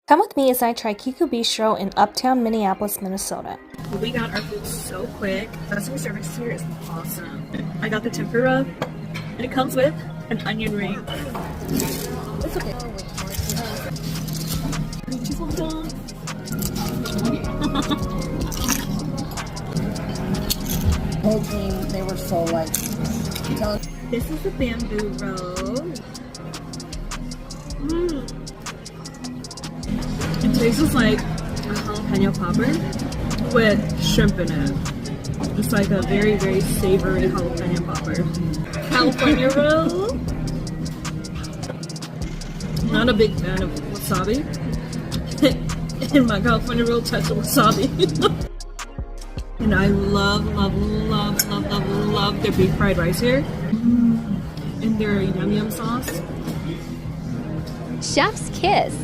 Come with me as I try Kiku Bistro in Uptown Minneapolis, Minnesota. We got our food so quick. Customer service here is awesome. I got the tempura, and it comes with an onion ring. It's okay. Whole team, they were so like telling. This is the bamboo roll. It tastes like a jalapeno popper with shrimp in it. It's like a very, very savory jalapeno popper. California roll. Not a big fan of wasabi. And my California roll touched wasabi. And I love their beef fried rice here. And their yum yum sauce. Chef's kiss.